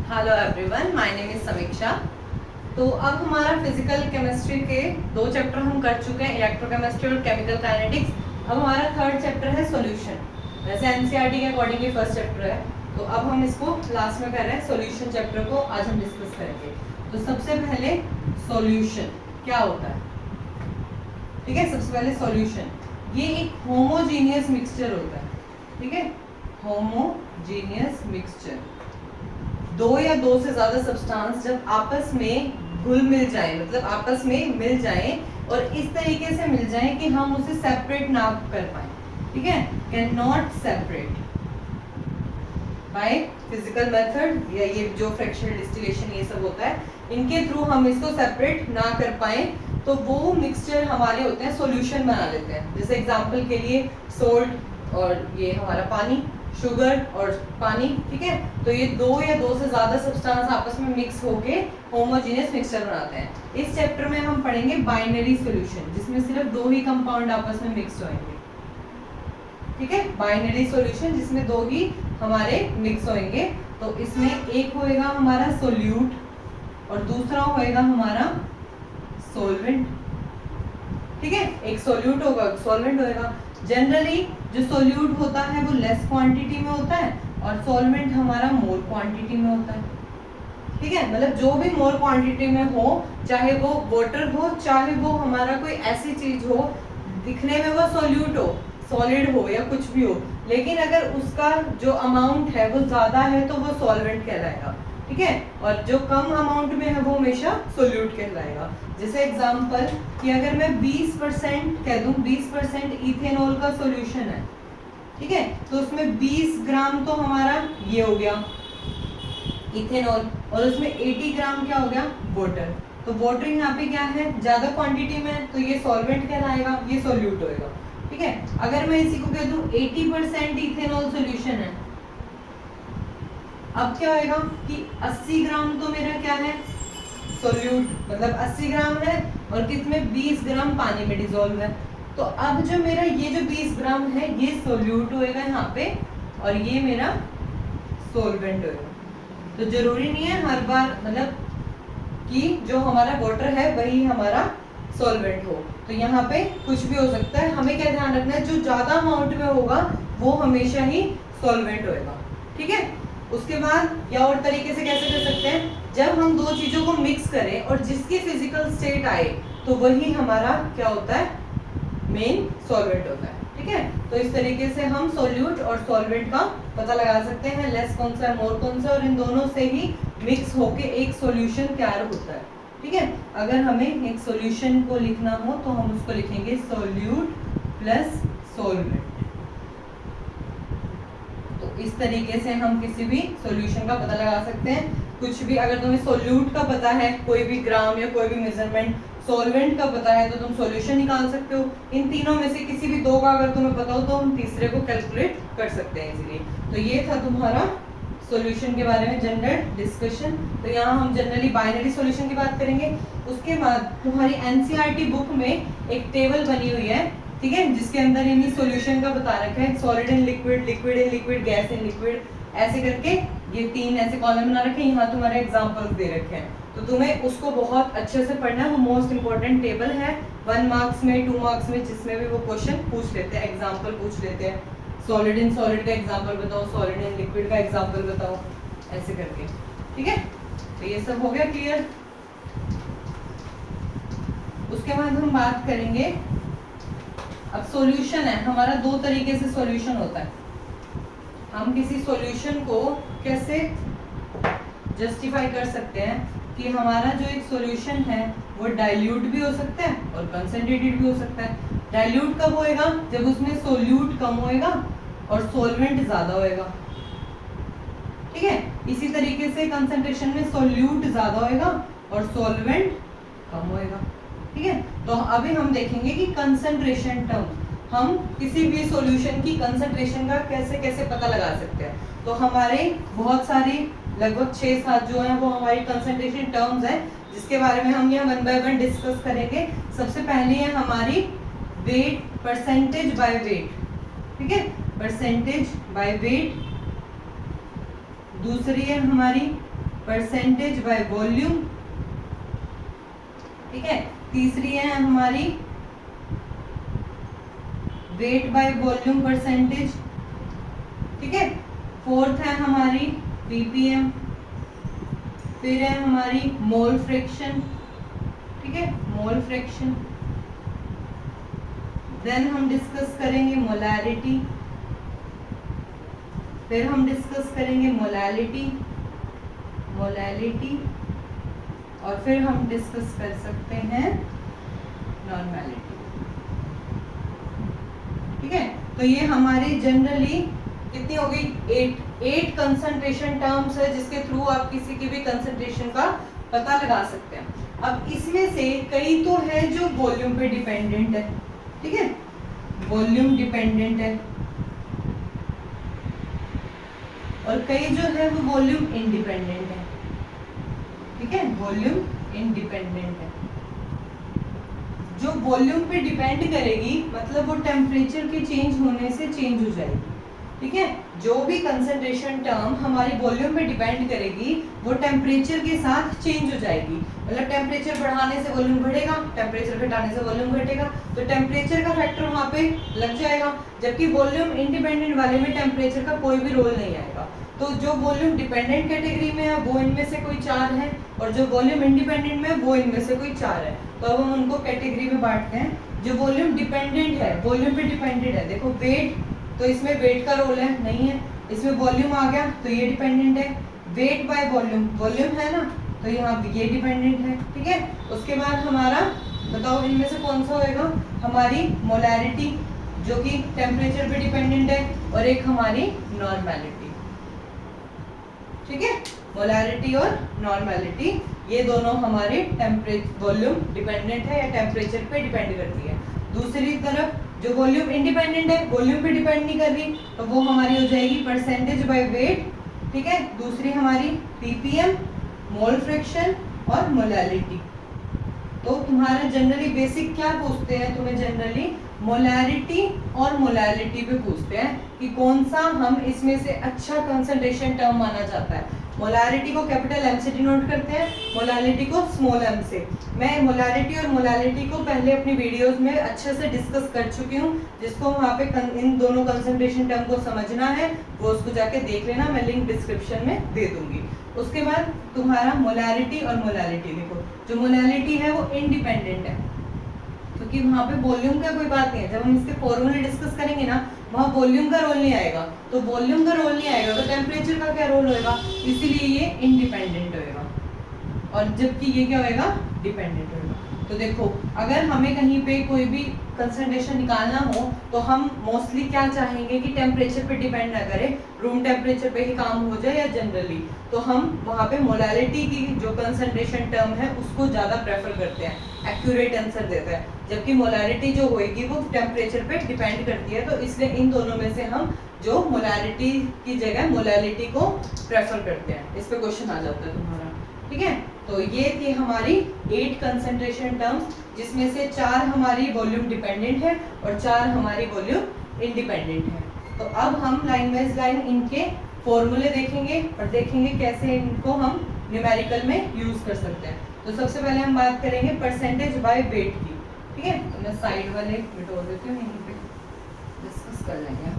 Hello everyone, my name is समीक्षा। तो अब हमारा फिजिकल केमिस्ट्री के 2 चैप्टर हम कर चुके हैं, इलेक्ट्रोकेमिस्ट्री और केमिकल काइनेटिक्स। अब हमारा 3rd चैप्टर है सॉल्यूशन। वैसे एनसीईआरटी के अकॉर्डिंग ये 1st चैप्टर है, तो अब हम इसको लास्ट में कर रहे हैं। सॉल्यूशन चैप्टर को आज हम डिस्कस करेंगे। तो सबसे पहले सॉल्यूशन क्या होता है, ठीक है। सबसे पहले सॉल्यूशन, ये एक होमोजीनियस मिक्सचर होता है, ठीक है। होमोजीनियस मिक्सचर, 2 या 2 से ज्यादा सब्सटेंस जब आपस में घुल मिल जाए, मतलब आपस में मिल जाए और इस तरीके से मिल जाए कि हम उसे सेपरेट ना कर पाए, ठीक है। Can not separate by physical method, या ये जो फ्रैक्शनल डिस्टिलेशन ये सब होता है, इनके थ्रू हम इसको सेपरेट ना कर पाए तो वो मिक्सचर हमारे होते हैं सॉल्यूशन बना लेते हैं। जैसे एग्जांपल के लिए सोल्ट और ये हमारा पानी, शुगर और पानी, ठीक है। तो ये 2 या 2 से ज्यादा सब्सटेंस आपस में मिक्स होके होमोजेनियस मिक्सचर बनाते हैं। इस चैप्टर में हम पढ़ेंगे बाइनरी सॉल्यूशन, जिसमें सिर्फ 2 ही कंपाउंड आपस में मिक्स होंगे, ठीक है। बाइनरी सॉल्यूशन जिसमें 2 ही हमारे मिक्स होंगे। तो इसमें एक होएगा हमारा सोल्यूट और दूसरा होएगा हमारा सॉल्वेंट, ठीक है। एक सोल्यूट होगा, सॉल्वेंट होएगा। जनरली जो सोल्यूट होता है वो लेस क्वांटिटी में होता है और सॉल्वेंट हमारा मोर क्वांटिटी में होता है, ठीक है। मतलब जो भी मोर क्वांटिटी में हो, चाहे वो वाटर हो, चाहे वो हमारा कोई ऐसी चीज हो दिखने में वो सोल्यूट हो, सॉलिड हो या कुछ भी हो, लेकिन अगर उसका जो अमाउंट है वो ज्यादा है तो वो सॉल्वेंट कहलाएगा, ठीक है। और जो कम अमाउंट में है वो हमेशा सोल्यूट कहलाएगा। जैसे एग्जांपल कि अगर मैं 20% कह दूं, 20% इथेनॉल का सॉल्यूशन है, ठीक है, तो उसमें 20 ग्राम तो हमारा ये हो गया इथेनॉल और उसमें 80 ग्राम क्या हो गया, वाटर। तो वाटर यहाँ पे क्या है, ज्यादा क्वांटिटी में, तो ये सॉल्वेंट कहलाएगा, ये सोल्यूट होएगा, ठीक है। अगर मैं इसी को कह दूं 80% इथेनॉल सॉल्यूशन है, अब क्या होएगा कि 80 ग्राम तो मेरा क्या है, सोल्यूट, मतलब 80 ग्राम है और किसमें 20 ग्राम पानी में डिसॉल्व है। तो अब जो मेरा ये जो 20 ग्राम है ये सोल्यूट होएगा यहाँ पे और ये मेरा सॉल्वेंट होएगा। तो जरूरी नहीं है हर बार मतलब कि जो हमारा वाटर है वही हमारा सॉल्वेंट हो, तो यहाँ पे कुछ भी हो सकता है। हमें क्या ध्यान रखना है, जो ज्यादा अमाउंट में होगा वो हमेशा ही सॉल्वेंट होएगा, ठीक है। उसके बाद या और तरीके से कैसे कर सकते हैं, जब हम 2 चीजों को मिक्स करें और जिसकी फिजिकल स्टेट आए तो वही हमारा क्या होता है, मेन सॉल्वेंट होता है, ठीक है। तो इस तरीके से हम सॉल्यूट और सॉल्वेंट का पता लगा सकते हैं, लेस कौन सा है मोर कौन सा, और इन दोनों से ही मिक्स होके एक सॉल्यूशन तैयार होता है, ठीक है। अगर हमें एक सॉल्यूशन को लिखना हो तो हम उसको लिखेंगे सॉल्यूट प्लस सॉल्वेंट। तो इस तरीके से हम किसी भी सॉल्यूशन का पता लगा सकते हैं। कुछ भी अगर तुम्हें सॉल्यूट का पता है, कोई भी ग्राम या कोई भी मेजरमेंट, सॉल्वेंट का पता है तो तुम सॉल्यूशन निकाल सकते हो। इन तीनों में से किसी भी 2 का अगर तुम्हें पता हो तो हम तीसरे को कैलकुलेट कर सकते हैं इजीली। तो ये था तुम्हारा सॉल्यूशन के बारे में जनरल डिस्कशन। तो यहाँ हम जनरली बाइनरी सॉल्यूशन की बात करेंगे। उसके बाद तुम्हारी एनसीईआरटी बुक में एक टेबल बनी हुई है, ठीक है, जिसके अंदर इन्हीं सॉल्यूशन का बता रखा है, solid in liquid, liquid in liquid, gas in liquid, ऐसे करके ये 3 ऐसे कॉलम बना रखे हैं। यहाँ तुम्हारे एग्जांपल्स दे रखे हैं, तो तुम्हें उसको बहुत अच्छे से पढ़ना है। वो मोस्ट इंपॉर्टेंट टेबल है, 1 मार्क्स में, 2 मार्क्स में, जिसमें भी वो क्वेश्चन पूछ लेते हैं, एग्जाम्पल पूछ लेते हैं। सॉलिड इन सॉलिड का एग्जाम्पल बताओ, सॉलिड इन लिक्विड का एग्जाम्पल बताओ, ऐसे करके, ठीक है। तो ये सब हो गया क्लियर। उसके बाद हम बात करेंगे, अब सॉल्यूशन है हमारा, 2 तरीके से सॉल्यूशन होता है। हम किसी सॉल्यूशन को कैसे जस्टिफाई कर सकते हैं कि हमारा जो एक सॉल्यूशन है वो डाइल्यूट भी हो सकता है और कंसंट्रेटेड भी हो सकता है। डाइल्यूट कब होएगा, जब उसमें सोल्यूट कम होएगा और सॉल्वेंट ज्यादा होएगा, ठीक है। इसी तरीके से कंसंट्रेशन में सोल्यूट ज्यादा होएगा और सॉल्वेंट कम होएगा, ठीक है। तो अभी हम देखेंगे कि कंसंट्रेशन टर्म, हम किसी भी सॉल्यूशन की कंसंट्रेशन का कैसे कैसे पता लगा सकते हैं। तो हमारे बहुत सारी लगभग 6-7 जो है वो हमारी कंसंट्रेशन टर्म्स हैं, जिसके बारे में हम यहाँ 1 बाय 1 डिस्कस करेंगे। सबसे पहली है हमारी वेट, परसेंटेज बाय वेट, ठीक है, परसेंटेज बाय वेट। दूसरी है हमारी परसेंटेज बाय वॉल्यूम, ठीक है। तीसरी है हमारी वेट बाय वॉल्यूम परसेंटेज, ठीक है। फोर्थ है हमारी ppm, फिर है हमारी मोल फ्रैक्शन, ठीक है, मोल फ्रैक्शन। देन हम डिस्कस करेंगे मोलैरिटी, फिर हम डिस्कस करेंगे मोलैलिटी, मोलैलिटी, और फिर हम डिस्कस कर सकते हैं नॉर्मैलिटी, ठीक है। तो ये हमारी जनरली कितनी हो गई, 8 कंसंट्रेशन टर्म्स है जिसके थ्रू आप किसी की भी कंसंट्रेशन का पता लगा सकते हैं। अब इसमें से कई तो है जो वॉल्यूम पे डिपेंडेंट है, ठीक है, वॉल्यूम डिपेंडेंट है, और कई जो है वो वॉल्यूम इंडिपेंडेंट है, ठीक है, वॉल्यूम इंडिपेंडेंट है। जो वॉल्यूम पे डिपेंड करेगी मतलब वो टेम्परेचर के चेंज होने से चेंज हो जाएगी, ठीक है। जो भी कंसंट्रेशन टर्म हमारी वॉल्यूम पे डिपेंड करेगी वो टेम्परेचर के साथ चेंज हो जाएगी। मतलब टेम्परेचर बढ़ाने से वॉल्यूम बढ़ेगा, टेम्परेचर घटाने से वॉल्यूम घटेगा, तो टेम्परेचर का फैक्टर वहाँ पे लग जाएगा। जबकि वॉल्यूम इंडिपेंडेंट वाले में टेम्परेचर का कोई भी रोल नहीं आएगा। तो जो वॉल्यूम डिपेंडेंट कैटेगरी में है वो इनमें से कोई 4 है, और जो वॉल्यूम इंडिपेंडेंट में है वो इनमें से कोई 4 है। तो अब हम उनको कैटेगरी में बांटते हैं। जो वॉल्यूम डिपेंडेंट है, वॉल्यूम पे डिपेंडेंट है, देखो वेट, तो इसमें वेट का रोल है नहीं है, इसमें वॉल्यूम आ गया तो ये डिपेंडेंट है। वेट बाय वॉल्यूम, वॉल्यूम है ना, तो यहाँ ये डिपेंडेंट है, ठीक है। उसके बाद हमारा बताओ इनमें से कौन सा होएगा, हमारी मोलैरिटी जो कि टेम्परेचर पे डिपेंडेंट है, और एक हमारी नॉर्मैलिटी, ठीक है। मोलैरिटी और नॉर्मैलिटी ये दोनों हमारे टेम्परेचर वॉल्यूम डिपेंडेंट है या टेम्परेचर पे डिपेंड करती है। दूसरी तरफ जो वॉल्यूम इंडिपेंडेंट है, वॉल्यूम पे डिपेंड नहीं कर रही, तो वो हमारी हो जाएगी परसेंटेज बाय वेट, ठीक है। दूसरी हमारी ppm, मोल फ्रैक्शन और मोलैलिटी। तो तुम्हारा जनरली बेसिक क्या पूछते हैं, तुम्हें जनरली मोलैरिटी और मोलैलिटी पे पूछते हैं कि कौन सा हम इसमें से अच्छा कंसंट्रेशन टर्म माना जाता है। मोलैरिटी को कैपिटल M से डिनोट करते हैं, मोलैलिटी को स्मॉल m से। मैं मोलैरिटी और मोलैलिटी को पहले अपनी वीडियोस में अच्छे से डिस्कस कर चुकी हूँ। जिसको वहाँ पे इन दोनों कंसंट्रेशन टर्म को समझना है वो उसको जाके देख लेना, मैं लिंक डिस्क्रिप्शन में दे दूंगी। उसके बाद तुम्हारा मोलैरिटी और मोलैलिटी, देखो जो मोलैलिटी है वो इंडिपेंडेंट है क्योंकि वहाँ पे वॉल्यूम का कोई बात नहीं है। जब हम इसके फॉर्मूले डिस्कस करेंगे ना, वहाँ वॉल्यूम का रोल नहीं आएगा, तो वॉल्यूम का रोल नहीं आएगा तो टेम्परेचर का क्या रोल होएगा, इसीलिए ये इंडिपेंडेंट होएगा, और जबकि ये क्या होएगा, डिपेंडेंट होएगा। तो देखो अगर हमें कहीं पे कोई भी कंसंट्रेशन निकालना हो तो हम मोस्टली क्या चाहेंगे कि टेम्परेचर पे डिपेंड ना करे, रूम टेम्परेचर पे ही काम हो जाए या जनरली, तो हम वहाँ पे मोलैलिटी की जो कंसंट्रेशन टर्म है उसको ज़्यादा प्रेफर करते हैं, एक्यूरेट आंसर देता है। जबकि मोलैलिटी जो होएगी वो टेम्परेचर पे डिपेंड करती है, तो इसलिए इन दोनों में से हम जो मोलैलिटी की जगह मोलैलिटी को प्रेफर करते हैं। इस पे क्वेश्चन आ जाता है तुम्हारा, ठीक है। तो ये थी हमारी 8 कंसंट्रेशन टर्म्स, जिसमें से 4 हमारी वॉल्यूम डिपेंडेंट है और 4 हमारी वॉल्यूम इंडिपेंडेंट है। तो अब हम लाइन बाय लाइन इनके फॉर्मूले देखेंगे और देखेंगे कैसे इनको हम न्यूमेरिकल में यूज कर सकते हैं। तो सबसे पहले हम बात करेंगे परसेंटेज बाय वेट की, ठीक है। तो मैं साइड वाले बिठा देती हूँ, यहीं पे डिस्कस कर लेंगे,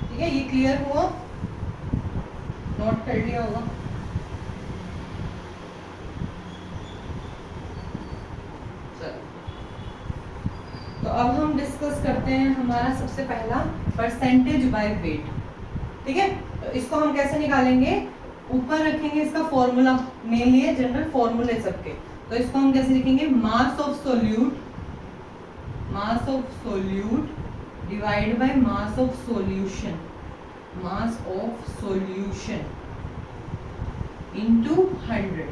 ठीक है। ये क्लियर हुआ, नोट कर लिया होगा। तो अब हम डिस्कस करते हैं हमारा सबसे पहला परसेंटेज बाय वेट, ठीक है। तो इसको हम कैसे निकालेंगे, ऊपर रखेंगे इसका फॉर्मूला, मेनली है जनरल फॉर्मूले सबके। तो इसको हम कैसे लिखेंगे, मास of solute divide by mass of solution, mass of solution into 100,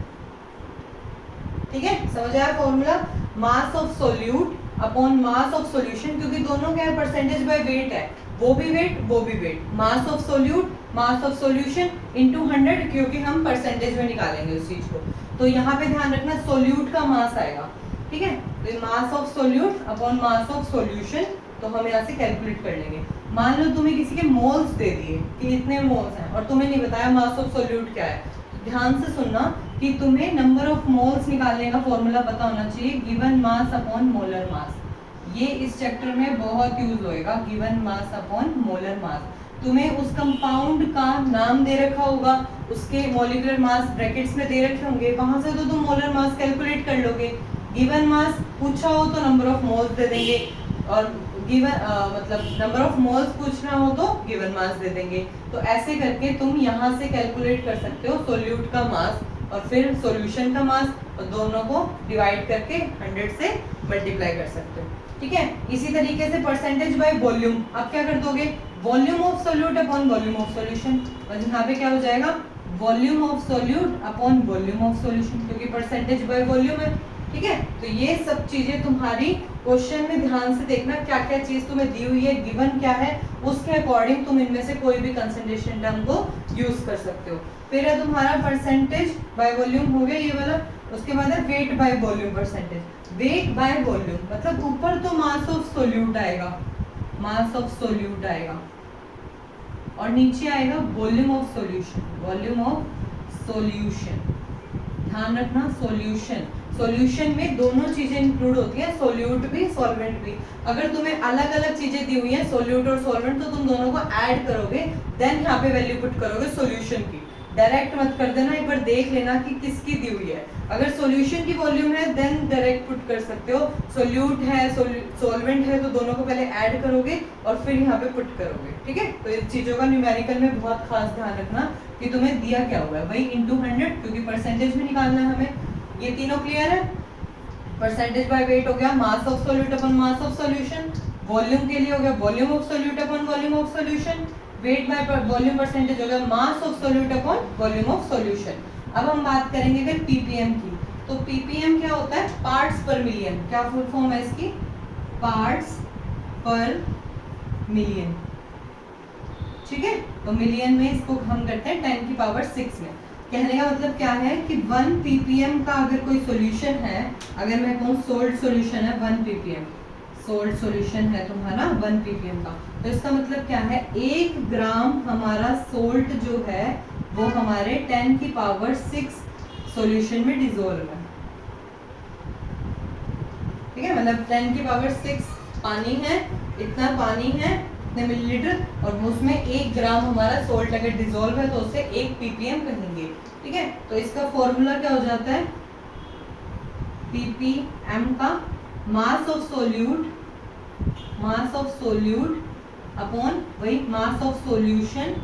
ठीक है। समझ आया formula, mass of solute upon mass of solution, क्योंकि दोनों क्या है, परसेंटेज बाय वेट है, वो भी वेट वो भी weight, mass of solute mass of solution into 100, क्योंकि हम परसेंटेज में निकालेंगे उस चीज को। तो यहाँ पे ध्यान रखना सोल्यूट का मास आएगा, ठीक है। तो मास of solute upon mass of solution, तो हम यहाँ से कैलकुलेट कर लेंगे। मान लो तुम्हें किसी के मोल्स दे दिए कि इतने मोल्स हैं और तुम्हें नहीं बताया मास ऑफ सोल्यूट क्या है, ध्यान से सुनना कि तुम्हें नंबर ऑफ मोल्स निकालने का फॉर्मूला पता होना चाहिए, given mass upon molar mass. ये इस चैप्टर में बहुत यूज होएगा, given mass upon molar mass. तुम्हें उस कंपाउंड का नाम दे रखा होगा, उसके मॉलिक्यूलर मास ब्रैकेट्स में दे रखे होंगे, वहां से तो तुम मोलर मास कैलकुलेट कर लोगे। गिवन मास पूछा हो तो नंबर ऑफ मोल्स दे देंगे, और गिवन मतलब नंबर ऑफ मोल्स पूछना हो तो गिवन मास दे देंगे। तो ऐसे करके तुम यहाँ से कैलकुलेट कर सकते हो सोल्यूट का मास और फिर सॉल्यूशन का मास, और दोनों को डिवाइड करके 100 से मल्टीप्लाई कर सकते हो। ठीक है, इसी तरीके से परसेंटेज बाय वॉल्यूम आप क्या कर दोगे, volume of solute upon volume of solution, और यहाँ पे क्या हो जाएगा, volume of solute upon volume of solution, क्योंकि परसेंटेज बाय वॉल्यूम है। ठीक है, तो ये सब चीजें तुम्हारी क्वेश्चन में ध्यान से देखना, क्या क्या चीज तुम्हें दी हुई है, गिवन क्या है, उसके अकॉर्डिंग तुम इनमें से कोई भी कंसंट्रेशन टर्म को यूज कर सकते हो। फिर है तुम्हारा परसेंटेज बाय वॉल्यूम हो गया ये वाला, उसके बाद है weight by volume percentage. Weight by volume मतलब ऊपर तो मास ऑफ सोल्यूट आएगा, मास ऑफ सोल्यूट आएगा, और नीचे आएगा volume of solution, volume of solution. ध्यान रखना, सॉल्यूशन, सॉल्यूशन में दोनों चीजें इंक्लूड होती हैं, सोल्यूट भी सॉल्वेंट भी। अगर तुम्हें अलग अलग चीजें दी हुई हैं सोल्यूट और सॉल्वेंट, तो तुम दोनों को ऐड करोगे, देन यहाँ पे वैल्यू पुट करोगे सॉल्यूशन की। डायरेक्ट मत कर देना, एक बार देख लेना कि किसकी दी हुई है। अगर सॉल्यूशन की वॉल्यूम है देन डायरेक्ट पुट कर सकते हो, सोल्यूट है सॉल्वेंट है तो दोनों को पहले ऐड करोगे और फिर यहाँ पे पुट करोगे। ठीक है, तो इस चीजों का न्यूमेरिकल में बहुत खास ध्यान रखना कि तुम्हें दिया क्या हुआ है, वही इंटू 100, क्योंकि परसेंटेज में निकालना है हमें। ये तीनों क्लियर है, परसेंटेज बाय वेट हो गया, मास of solute upon mass of solution, volume के लिए हो गया volume of solute upon volume of solution, weight by volume percentage हो गया मास of solute upon volume of solution. अब हम बात करेंगे फिर पीपीएम की। तो पीपीएम क्या होता है, पार्ट्स पर मिलियन। क्या फुल फॉर्म है इसकी, पार्ट्स पर मिलियन। ठीक है, तो मिलियन में इसको हम करते हैं 10 की पावर 6 में। कहने का मतलब क्या है कि 1 ppm का अगर कोई सॉल्यूशन है, अगर मैं कहूँ सोल्ट सॉल्यूशन है 1 ppm, सोल्ट सॉल्यूशन है तुम्हारा 1 ppm का, तो इसका मतलब क्या है, 1 ग्राम हमारा सोल्ट जो है वो हमारे 10 की पावर 6 सॉल्यूशन में डिसॉल्व है। ठीक है, मतलब 10 की पावर 6 पानी है, इतना पानी है इतने मिलीलीटर, और उसमें 1 ग्राम हमारा सोल्ट अगर डिसॉल्व है तो उसे 1 ppm कहेंगे। ठीक है, तो इसका फॉर्मूला क्या हो जाता है, ppm का मास of solute, mass of solute upon वही मास ऑफ सॉल्यूशन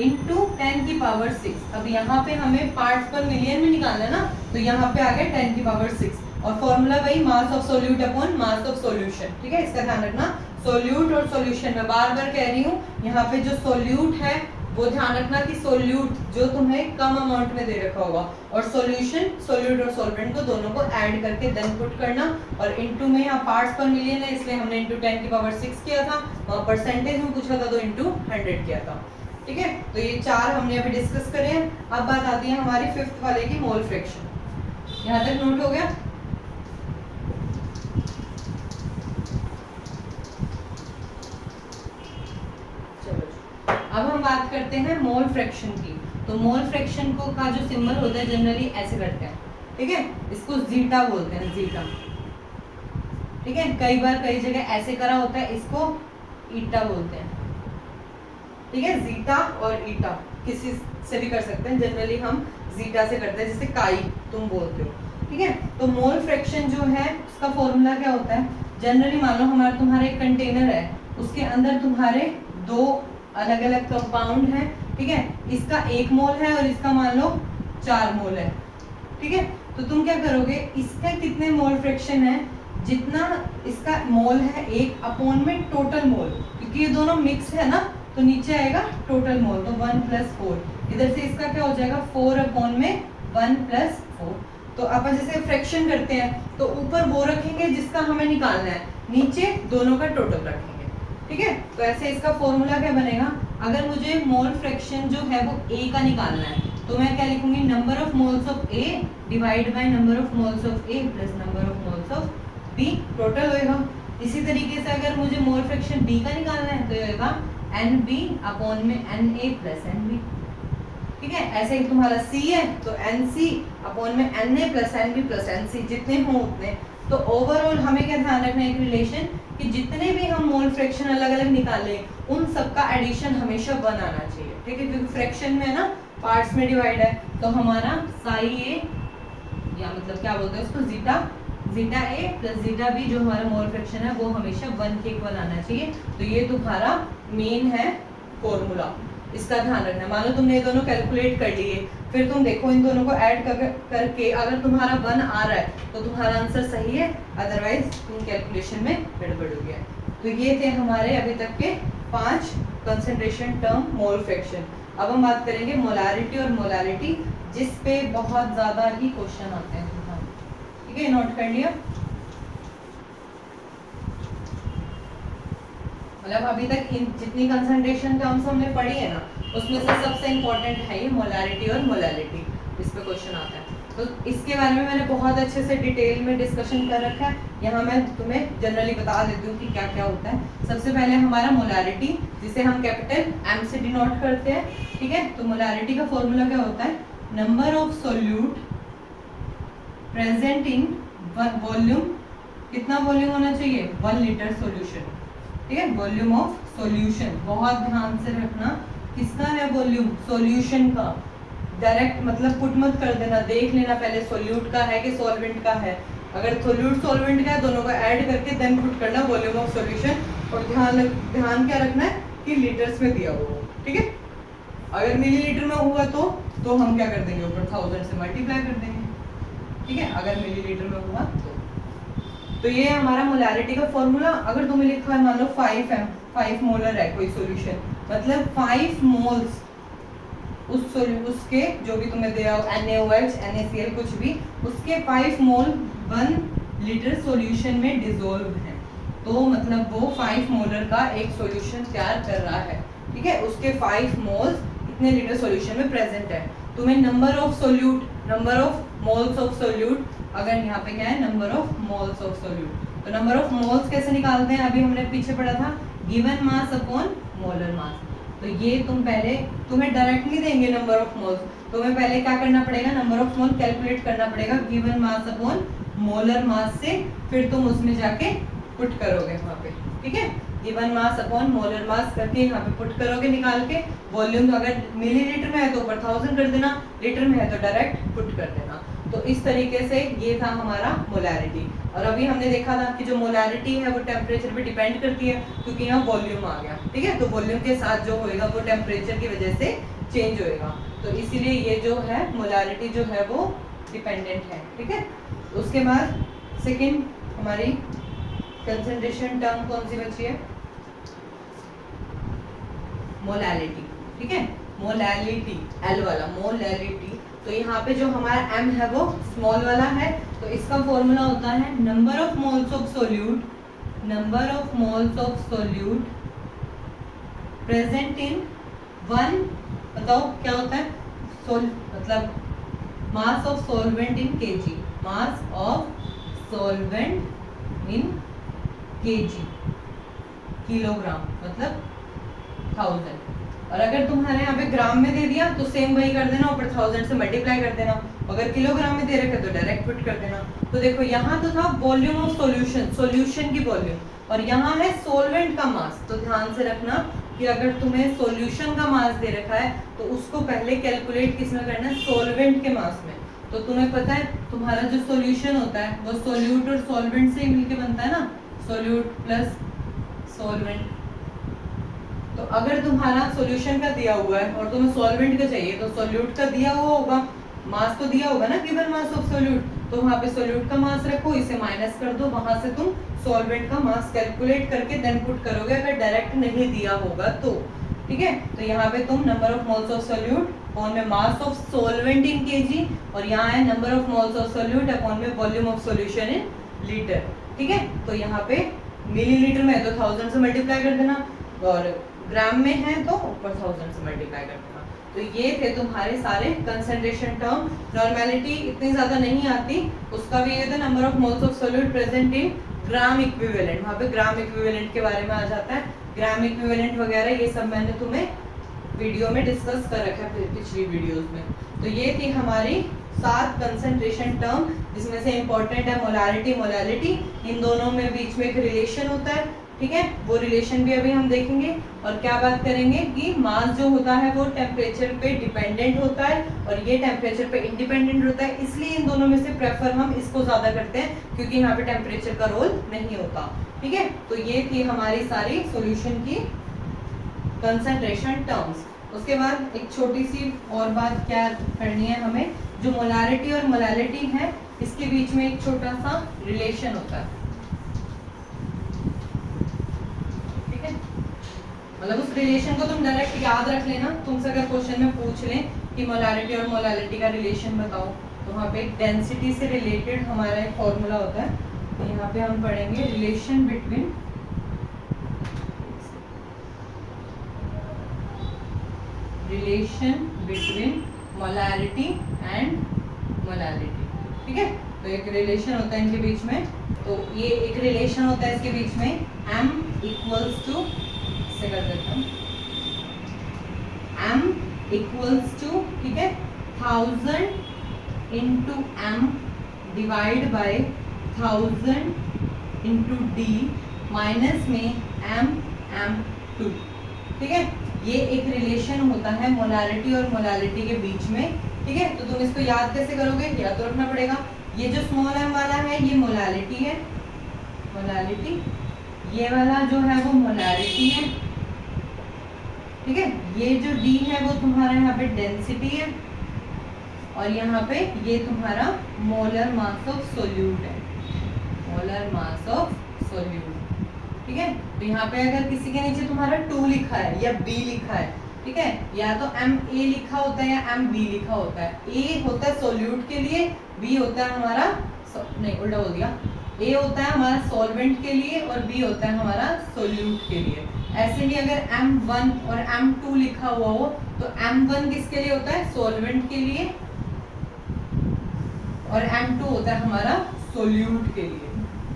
इनटू 10 की पावर 6। अब यहाँ पे हमें पार्ट्स पर मिलियन में निकालना है ना, तो यहाँ पे आ गया 10 की पावर 6, और फॉर्मूला वही मास of solute upon mass of solution. ठीक है, इसका ध्यान रखना, सोल्यूट और सॉल्यूशन में बार बार कह रही हूँ, यहाँ पे जो सोल्यूट है वो ध्यान रखना कि सोल्यूट जो तुम्हें कम अमाउंट में दे रखा होगा, और सॉल्यूशन सोल्यूट और सॉल्वेंट को दोनों को ऐड करके देन पुट करना, और इनटू में यहाँ पार्ट्स पर मिलियन है इसलिए हमने इनटू 10 की पावर 6 किया था, और परसेंटेज में पूछा था तो इनटू 100 किया था। ठीक है, तो ये 4 हमने अभी डिस्कस करे हैं। अब बात आती है हमारी 5th वाले की, मोल फ्रैक्शन। यहाँ तक नोट हो गया, अब हम बात करते हैं मोल फ्रैक्शन की। तो मोल फ्रैक्शन को का जो सिंबल होता है जनरली ऐसे करते हैं। ठीक है, इसको जीटा बोलते हैं, जीटा। ठीक है, कई बार कई जगह ऐसे करा होता है, इसको ईटा बोलते हैं। ठीक है, जीटा और ईटा किसी से भी कर सकते हैं, जनरली हम जीटा से करते हैं, जैसे काई तुम बोलते हो। ठीक है, तो मोल फ्रैक्शन जो है उसका फॉर्मूला क्या होता है, जनरली मान लो हमारा तुम्हारा एक कंटेनर है, उसके अंदर तुम्हारे 2 अलग अलग कंपाउंड है। ठीक है, इसका 1 मोल है और इसका मान लो 4 मोल है। ठीक है, तो तुम क्या करोगे, इसका कितने मोल फ्रैक्शन है, जितना इसका मोल है 1 अपॉन में टोटल मोल, क्योंकि ये दोनों मिक्स है ना, तो नीचे आएगा टोटल मोल, तो 1 + 4। इधर से इसका क्या हो जाएगा 4 अपॉन में 1 + 4। तो अपन जैसे फ्रैक्शन करते हैं तो ऊपर वो रखेंगे जिसका हमें निकालना है, नीचे दोनों का टोटल रखेंगे। ठीक है, तो ऐसे इसका फॉर्मूला क्या बनेगा, अगर मुझे मोल फ्रैक्शन जो है वो A का निकालना है तो मैं क्या लिखूंगी, number of moles of A divide by number of moles of A plus number of moles of B, total होएगा। इसी तरीके से अगर मुझे मोल फ्रैक्शन B का निकालना है तो ये होगा NB अपॉन में NA प्लस NB। ठीक है। ऐसे ही तुम्हारा C है तो NC अपॉन में Na plus NB plus NC, जितने हो उतने। तो ओवरऑल हमें क्या ध्यान रखना है, एक रिलेशन कि जितने भी हम मोल फ्रैक्शन अलग अलग निकाले उन सबका एडिशन हमेशा 1 आना चाहिए, ठीक है, क्योंकि फ्रैक्शन में ना पार्ट्स में डिवाइड है। तो हमारा साई ए या मतलब क्या बोलते हैं उसको, जीटा ए प्लस जीटा बी जो हमारा मोल फ्रैक्शन है वो हमेशा 1 के इक्वल आना चाहिए। तो ये तुम्हारा मेन है फॉर्मूला, इसका ध्यान रखना। मान लो तुमने ये दोनों कैलकुलेट कर लिए, फिर तुम देखो इन दोनों को ऐड करके अगर तुम्हारा 1 आ रहा है तो तुम्हारा आंसर सही है, अदरवाइज तुम कैलकुलेशन में गड़बड़ हो गया। तो ये थे हमारे अभी तक के 5 कंसंट्रेशन टर्म मोल फ्रैक्शन। अब हम बात करेंगे मोलारिटी और मोलालिटी, जिस पे बहुत ज्यादा ही क्वेश्चन आते हैं, ठीक है, नोट कर लिया। मतलब अभी तक इन जितनी कंसंट्रेशन टर्म्स हमने पढ़ी है ना, उसमें से सबसे इंपॉर्टेंट है ये मोलारिटी और मोलालिटी, इस पे क्वेश्चन आता है। तो इसके बारे में मैंने बहुत अच्छे से डिटेल में डिस्कशन कर रखा है, यहाँ मैं तुम्हें जनरली बता देती हूँ कि क्या क्या होता है। सबसे पहले हमारा मोलारिटी, जिसे हम कैपिटल M से डिनोट करते हैं, ठीक है। तो मोलारिटी का फॉर्मूला क्या होता है, number of solute present in volume, कितना वॉल्यूम होना चाहिए, 1 लीटर सोल्यूशन, ठीक है, वॉल्यूम ऑफ सॉल्यूशन। बहुत ध्यान से रखना, किसका है वॉल्यूम, सॉल्यूशन का। डायरेक्ट मतलब पुट मत कर देना, देख लेना पहले सोल्यूट का है कि सॉल्वेंट का है। अगर सोल्यूट सॉल्वेंट का है दोनों को ऐड करके देन पुट करना वॉल्यूम ऑफ सॉल्यूशन। और ध्यान क्या रखना है कि लीटर्स में दिया हुआ, ठीक है। अगर मिलीलीटर में हुआ तो हम क्या कर देंगे, ऊपर 1000 से मल्टीप्लाई कर देंगे, ठीक है, अगर मिलीलीटर में हुआ तो ये हमारा मोलारिटी का फॉर्मूला। अगर तुम्हें लिखा है मान लो 5 मोलर है कोई सॉल्यूशन, मतलब 5 मोल्स उसके जो भी तुम्हें दिया हो, NaOH NaCl कुछ भी, उसके 5 मोल 1 लीटर सॉल्यूशन में डिसॉल्व है। तो मतलब वो 5 मोलर का एक सॉल्यूशन तैयार कर रहा है, ठीक है, उसके 5 मोल्स इतने लीटर सॉल्यूशन में प्रेजेंट है। तुम्हें number of solute, number of moles of solute, अगर यहाँ पे क्या है number of moles of solute, तो नंबर ऑफ मोल्स कैसे निकालते हैं, अभी हमने पीछे पढ़ा था, given mass upon molar mass. तो ये तुम पहले, तुम्हें डायरेक्टली देंगे नंबर ऑफ मोल्स, तुम्हें पहले क्या करना पड़ेगा, नंबर ऑफ मोल कैलकुलेट करना पड़ेगा given mass upon molar mass से, फिर तुम उसमें जाके पुट करोगे वहाँ पे, ठीक है, given mass upon molar mass करके यहाँ पे पुट करोगे निकाल के। वॉल्यूम तो अगर मिलीलीटर में है तो ऊपर 1000 कर देना, लीटर में है तो डायरेक्ट पुट कर देना। तो इस तरीके से ये था हमारा मोलारिटी। और अभी हमने देखा था कि जो मोलारिटी है वो टेम्परेचर पे डिपेंड करती है, क्योंकि यहाँ वॉल्यूम आ गया, ठीक है, तो वॉल्यूम के साथ जो होएगा वो टेम्परेचर की वजह से चेंज होएगा। तो इसीलिए ये जो है मोलारिटी जो है वो डिपेंडेंट है, ठीक है। उसके बाद सेकेंड हमारी कंसंट्रेशन टर्म कौन सी बची है, मोलालिटी, ठीक है, मोलालिटी, एल वाला मोलालिटी। तो यहाँ पे जो हमारा m है वो स्मॉल वाला है, तो इसका फॉर्मूला होता है number of moles of solute, number of moles of solute present in 1, बताओ क्या होता है, मतलब मास of solvent in KG, mass of solvent in KG, kilogram मतलब 1000। और अगर तुम्हारे यहाँ पे ग्राम में दे दिया तो सेम वही कर देना, ऊपर 1000 से मल्टीप्लाई कर देना। अगर किलोग्राम में दे रखे तो डायरेक्ट पुट कर देना। तो देखो यहाँ तो था वॉल्यूम ऑफ सॉल्यूशन, सॉल्यूशन की वॉल्यूम, और यहाँ है सॉल्वेंट का मास। तो ध्यान से रखना कि अगर तुम्हें सॉल्यूशन का मास दे रखा है तो उसको पहले कैलकुलेट किस में करना है, सॉल्वेंट के मास में। तो तुम्हें पता है तुम्हारा जो सॉल्यूशन होता है वो सॉल्यूट और सॉल्वेंट से ही मिलके बनता है ना, सॉल्यूट प्लस सॉल्वेंट। तो अगर तुम्हारा सॉल्यूशन का दिया हुआ है और तुम्हें सॉल्वेंट का चाहिए तो सॉल्यूट का दिया हुआ होगा, मास तो दिया होगा ना, गिवन मास ऑफ सॉल्यूट, तो वहाँ पे सॉल्यूट का मास रखो, इसे माइनस कर दो, वहां से तुम सॉल्वेंट का मास कैलकुलेट करके देन पुट करोगे, अगर डायरेक्ट नहीं दिया होगा तो, ठीक है। तो यहाँ पे तुम number of moles of solute upon में mass of solvent in KG, और यहाँ है number of moles of solute upon में volume of solution in litre, ठीक है। तो यहाँ पे मिलीलीटर में है तो 1000 से मल्टीप्लाई कर देना, और ग्राम में है तो ऊपर 1000 से मल्टीप्लाई कर देना। तो ये थे तुम्हारे सारे कंसंट्रेशन टर्म। नॉर्मेलिटी इतनी ज्यादा नहीं आती, उसका भी ये था number of moles of solute present in gram equivalent, वहाँ पे ग्राम इक्विवेलेंट के बारे में आ जाता है। ग्राम इक्विवेलेंट वगैरह ये सब मैंने तुम्हें वीडियो में डिस्कस कर रखा है पिछली वीडियोस में। तो ये थी हमारी 7 कंसंट्रेशन टर्म, जिसमें से इंपॉर्टेंट है मोलारिटी, मोलालिटी। इन दोनों में बीच में एक रिलेशन होता है, ठीक है, वो रिलेशन भी अभी हम देखेंगे। और क्या बात करेंगे कि मास जो होता है वो टेम्परेचर पे डिपेंडेंट होता है और ये टेम्परेचर पे इंडिपेंडेंट होता है, इसलिए इन दोनों में से प्रेफर हम इसको ज्यादा करते हैं क्योंकि यहाँ पे टेम्परेचर का रोल नहीं होता, ठीक है। तो ये थी हमारी सारी सॉल्यूशन की कंसंट्रेशन टर्म्स। उसके बाद एक छोटी सी और बात क्या करनी है हमें, जो मोलारिटी और मोलालिटी है इसके बीच में एक छोटा सा रिलेशन होता है, ठीक है। मतलब उस रिलेशन को तुम डायरेक्ट याद रख लेना। तुमसे अगर क्वेश्चन में पूछ लें कि मोलारिटी और मोलालिटी का रिलेशन बताओ, तो वहाँ पे डेंसिटी से रिलेटेड हमारा एक फॉर्मूला होता है। तो यहाँ पे हम पढ़ेंगे relation between molarity and molality, ठीक है। तो एक रिलेशन होता है इनके बीच में, तो ये एक रिलेशन होता है इसके बीच में m इक्वल्स टू, से कर देता हूँ, m इक्वल्स टू, ठीक है, 1000 into m divide by 1000 into d minus में m2, ठीक है। ये एक रिलेशन होता है मोलारिटी और मोलालिटी के बीच में, ठीक है। तो तुम इसको याद कैसे करोगे, याद तो रखना पड़ेगा। ये जो स्मॉल m वाला है ये मोलालिटी है, मोलालिटी, ये वाला जो है वो मोलारिटी है, ठीक है। ये जो d है वो तुम्हारा यहाँ पे डेंसिटी है और यहाँ पे ये तुम्हारा मोलर मास ऑफ सोल्यूट है, मोलर मास ऑफ सोल्यूट, ठीक है। तो यहाँ पे अगर किसी के नीचे तुम्हारा 2 लिखा है या b लिखा है, ठीक है, या तो Ma लिखा होता है या Mb लिखा होता है। A होता है सोल्यूट के लिए, B होता है हमारा, नहीं उल्टा बोल दिया, A होता है हमारा सॉल्वेंट के लिए और B होता है हमारा सोल्यूट के लिए। ऐसे ही अगर M1 और M2 लिखा हुआ हो तो M1 किसके लिए होता है, सॉल्वेंट के लिए, और M2 होता है हमारा सोल्यूट के लिए,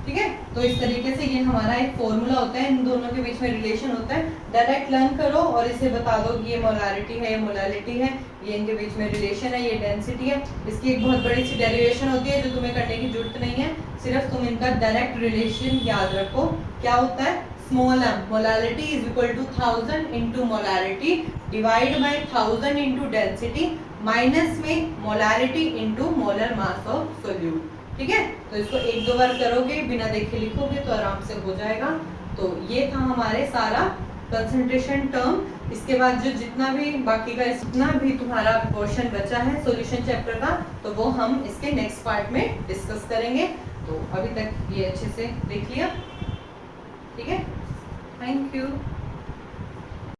ठीक है। तो इस तरीके से ये हमारा एक फॉर्मूला होता है, इन दोनों के बीच में रिलेशन होता है। डायरेक्ट लर्न करो और इसे बता दो कि ये मोलारिटी है, ये मोलालिटी है, ये इनके बीच में रिलेशन है, ये डेंसिटी है। इसकी एक बहुत बड़ी सी डेरिवेशन होती है जो तुम्हें करने की जरूरत नहीं है, सिर्फ तुम इनका डायरेक्ट रिलेशन याद रखो। क्या होता है, small m molality is equal to 1000 into molarity divide by 1000 into density minus में molarity into molar mass of solute, ठीक है। तो इसको 1-2 बार करोगे, बिना देखे लिखोगे तो आराम से हो जाएगा। तो ये था हमारे सारा कंसंट्रेशन टर्म। इसके बाद जो जितना भी बाकी का जितना भी तुम्हारा पोर्शन बचा है सॉल्यूशन चैप्टर का, तो वो हम इसके नेक्स्ट पार्ट में डिस्कस करेंगे। तो अभी तक ये अच्छे से देख लिया।